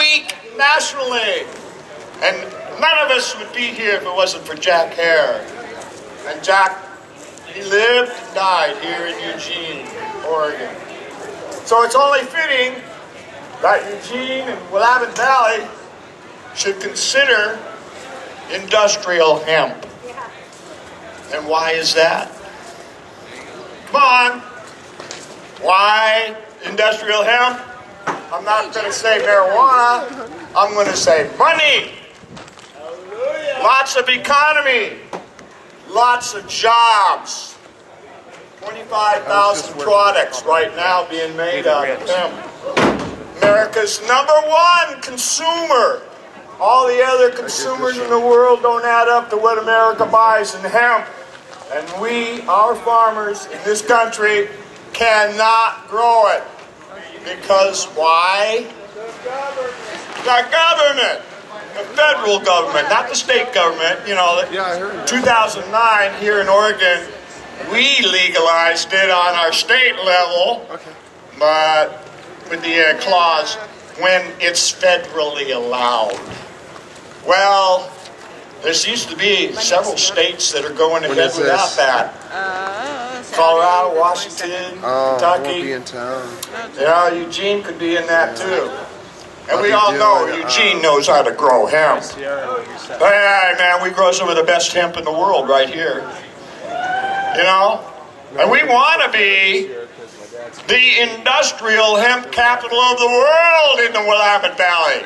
unique nationally. And none of us would be here if it wasn't for Jack Hare. And Jack, he lived and died here in Eugene, Oregon. So it's only fitting that Eugene and Willamette Valley should consider industrial hemp. And why is that? Come on. Why industrial hemp? I'm not going to say marijuana. I'm going to say money. Lots of economy. Lots of jobs. 25,000 products right now being made out of hemp. America's #1 consumer. All the other consumers in the world don't add up to what America buys in hemp. And we, our farmers in this country, cannot grow it. Because why? The government. The federal government, not the state government. You know, 2009 here in Oregon, we legalized it on our state level, but with the clause, when it's federally allowed. Well, there seems to be several states that are going ahead without that. Colorado, Washington, Kentucky. Be in town. Yeah, Eugene could be in that too. And we all know Eugene knows how to grow hemp. Hey, man, we grow some of the best hemp in the world right here. You know? And we want to be the industrial hemp capital of the world in the Willamette Valley.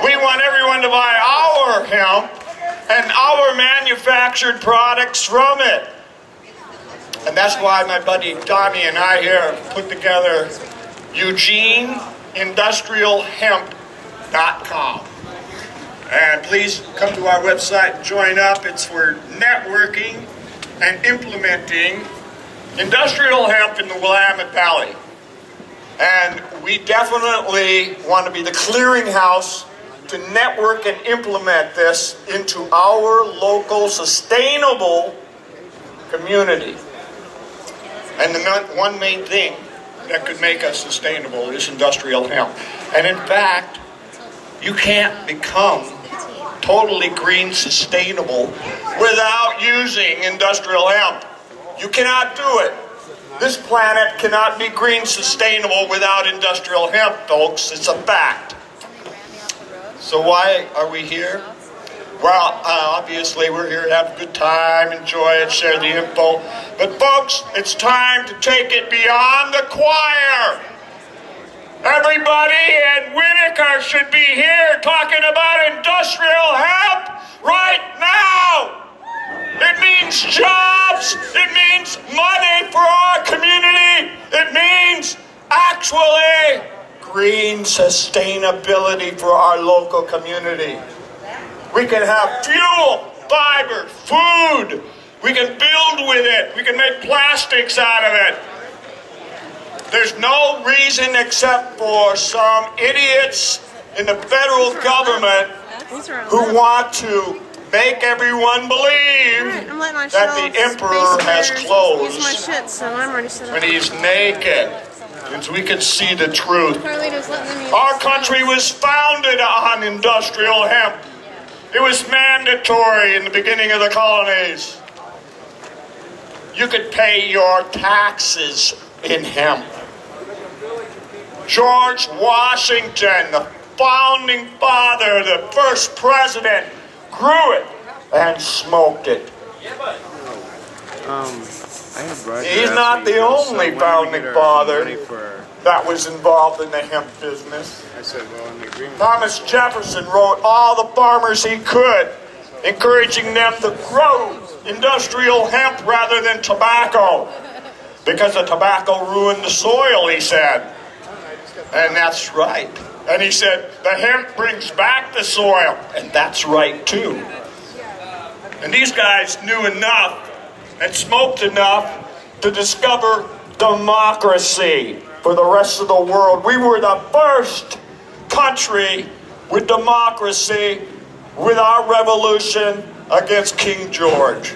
We want everyone to buy our hemp and our manufactured products from it. And that's why my buddy Tommy and I here put together EugeneIndustrialHemp.com. And please come to our website and join up. It's for networking and implementing industrial hemp in the Willamette Valley. And we definitely want to be the clearinghouse to network and implement this into our local sustainable community. And the one main thing that could make us sustainable is industrial hemp. And in fact, you can't become totally green sustainable without using industrial hemp. You cannot do it. This planet cannot be green sustainable without industrial hemp, folks. It's a fact. So why are we here? Well, obviously we're here to have a good time, enjoy it, share the info. But folks, it's time to take it beyond the choir. Everybody in Winnetka should be here talking about industrial hemp right now. It means jobs. It means money for our community. It means actually green sustainability for our local community. We can have fuel, fiber, food. We can build with it. We can make plastics out of it. There's no reason except for some idiots in the federal government who want to make everyone believe that the emperor has clothes when he's naked. And we can see the truth. Our country was founded on industrial hemp. It was mandatory in the beginning of the colonies. You could pay your taxes in hemp. George Washington, the founding father, the first president, grew it and smoked it. He's not the only founding father that was involved in the hemp business. Thomas Jefferson wrote all the farmers he could, encouraging them to grow industrial hemp rather than tobacco, because the tobacco ruined the soil, he said. And that's right. And he said, the hemp brings back the soil. And that's right, too. And these guys knew enough and smoked enough to discover democracy for the rest of the world. We were the first country with democracy with our revolution against King George.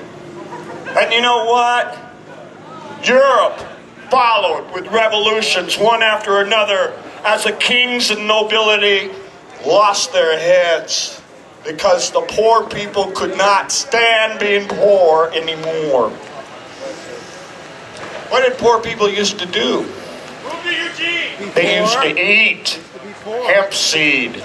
And you know what? Europe followed with revolutions one after another as the kings and nobility lost their heads because the poor people could not stand being poor anymore. What did poor people used to do? They used to eat hemp seed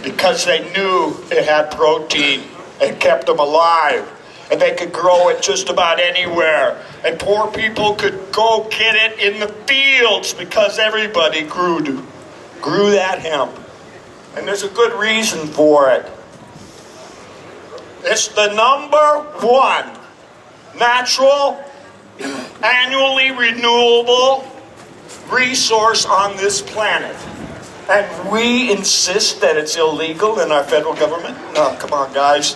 because they knew it had protein and kept them alive. And they could grow it just about anywhere. And poor people could go get it in the fields because everybody grew that hemp. And there's a good reason for it. It's the #1 natural, annually renewable resource on this planet. And we insist that it's illegal in our federal government? No, come on, guys.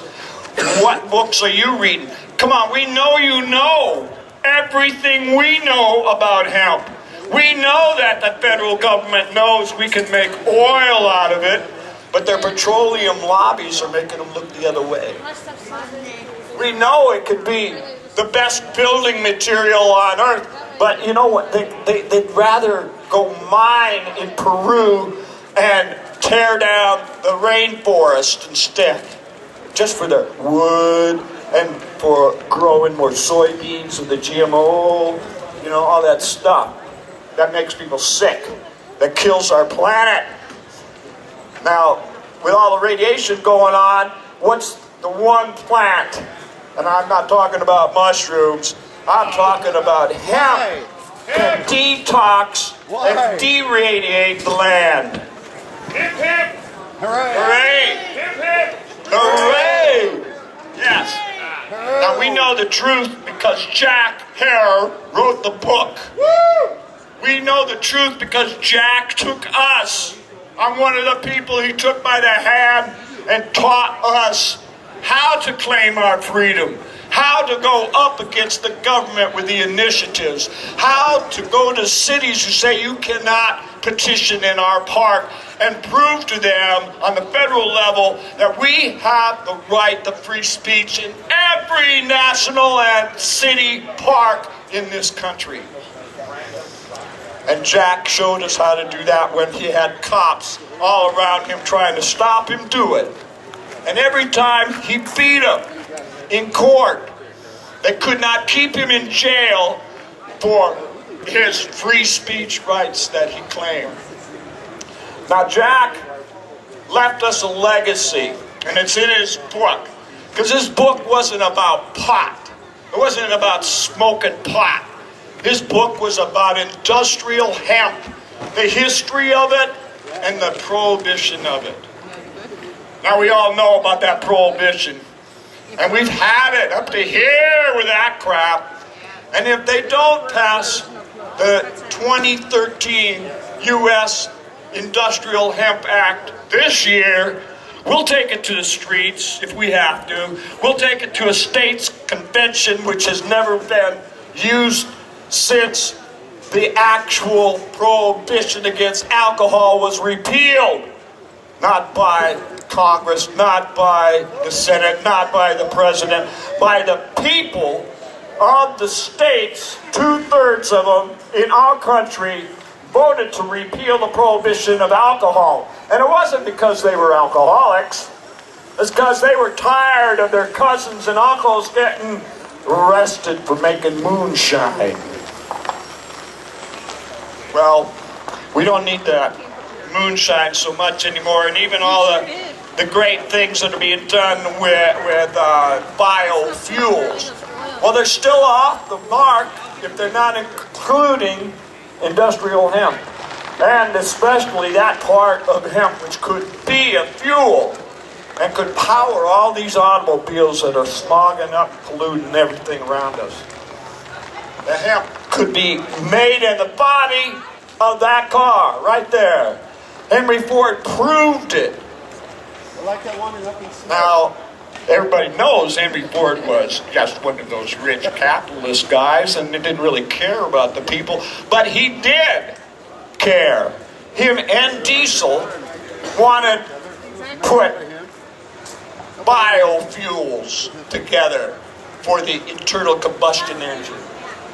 What books are you reading? Come on, we know you know everything we know about hemp. We know that the federal government knows we can make oil out of it, but their petroleum lobbies are making them look the other way. We know it could be the best building material on earth, but you know what? They'd rather go mine in Peru and tear down the rainforest instead, just for their wood and for growing more soybeans and the GMO, you know, all that stuff. That makes people sick. That kills our planet. Now, with all the radiation going on, what's the one plant? And I'm not talking about mushrooms. I'm talking about hemp. Can detox and deradiate the land. Hip hip! Hooray! Hooray! Hip hip! Hooray! Yes. Now we know the truth because Jack Hare wrote the book. Woo! We know the truth because Jack took us. I'm one of the people he took by the hand and taught us how to claim our freedom, how to go up against the government with the initiatives, how to go to cities who say you cannot petition in our park and prove to them on the federal level that we have the right to free speech in every national and city park in this country. And Jack showed us how to do that when he had cops all around him trying to stop him do it. And every time he beat them in court, they could not keep him in jail for his free speech rights that he claimed. Now Jack left us a legacy, and it's in his book. Because his book wasn't about pot. It wasn't about smoking pot. His book was about industrial hemp, the history of it, and the prohibition of it. Now we all know about that prohibition. And we've had it up to here with that crap. And if they don't pass the 2013 U.S. Industrial Hemp Act this year, we'll take it to the streets if we have to. We'll take it to a state's convention, which has never been used since the actual prohibition against alcohol was repealed. Not by Congress, not by the Senate, not by the President, by the people of the states. 2/3 of them in our country voted to repeal the prohibition of alcohol. And it wasn't because they were alcoholics. It's because they were tired of their cousins and uncles getting arrested for making moonshine. Well, we don't need that moonshine so much anymore, and even all the great things that are being done with biofuels. Well, they're still off the mark if they're not including industrial hemp, and especially that part of hemp which could be a fuel and could power all these automobiles that are smogging up, polluting everything around us. The hemp could be made in the body of that car, right there. Henry Ford proved it. I like that one up in Now, everybody knows Henry Ford was just one of those rich capitalist guys and he didn't really care about the people, but he did care. Him and Diesel wanted to put biofuels together for the internal combustion engine.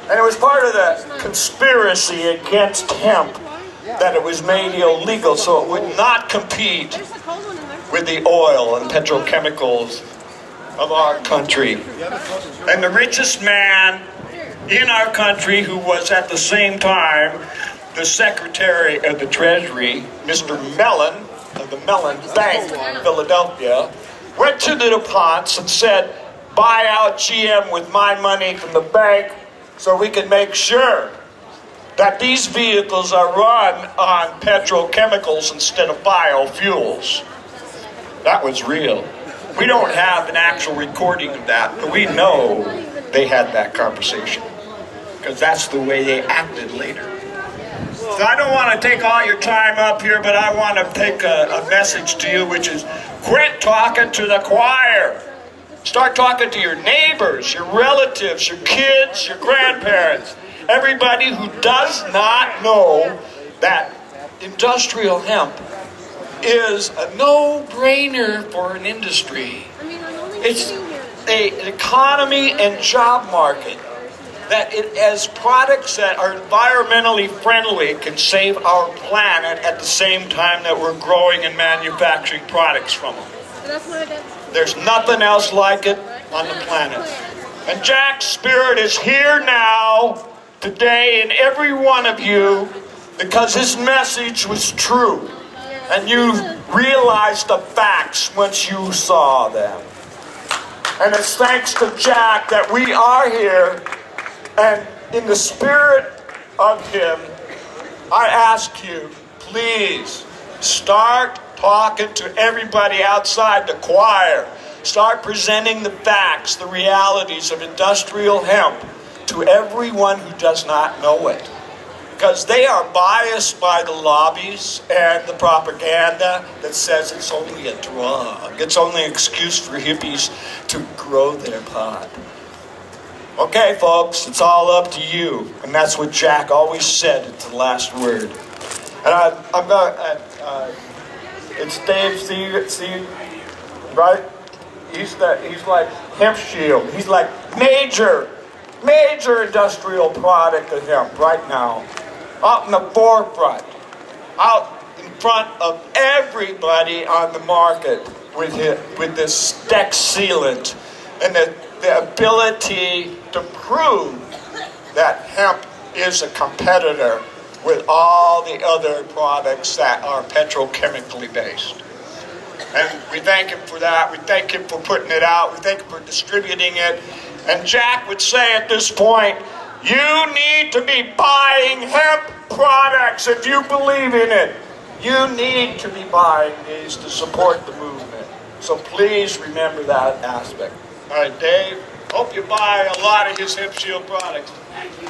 And it was part of the conspiracy against hemp that it was made illegal so it would not compete with the oil and petrochemicals of our country. And the richest man in our country, who was at the same time the Secretary of the Treasury, Mr. Mellon of the Mellon Bank in Philadelphia, went to the DuPonts and said, buy out GM with my money from the bank so we can make sure that these vehicles are run on petrochemicals instead of biofuels. That was real. We don't have an actual recording of that, but we know they had that conversation, because that's the way they acted later. So I don't want to take all your time up here, but I want to take a message to you, which is quit talking to the choir. Start talking to your neighbors, your relatives, your kids, your grandparents, everybody who does not know that industrial hemp is a no-brainer for an industry. It's an economy and job market that it has products that are environmentally friendly, can save our planet at the same time that we're growing and manufacturing products from them. There's nothing else like it on the planet. And Jack's spirit is here now, today, in every one of you, because his message was true. And you realized the facts once you saw them. And it's thanks to Jack that we are here. And in the spirit of him, I ask you, please start talking to everybody outside the choir. Start presenting the facts, the realities of industrial hemp to everyone who does not know it. Because they are biased by the lobbies and the propaganda that says it's only a drug. It's only an excuse for hippies to grow their pot. Okay, folks, it's all up to you. And that's what Jack always said at the last word. And I'm going to, it's Dave, see, right? He's like Hemp Shield. He's like major industrial product of hemp right now. Out in the forefront, out in front of everybody on the market with this deck sealant and the ability to prove that hemp is a competitor with all the other products that are petrochemically based. And we thank him for that. We thank him for putting it out. We thank him for distributing it. And Jack would say at this point, you need to be buying hemp products if you believe in it. You need to be buying these to support the movement. So please remember that aspect. All right, Dave, hope you buy a lot of his Hemp Shield products. Thank you.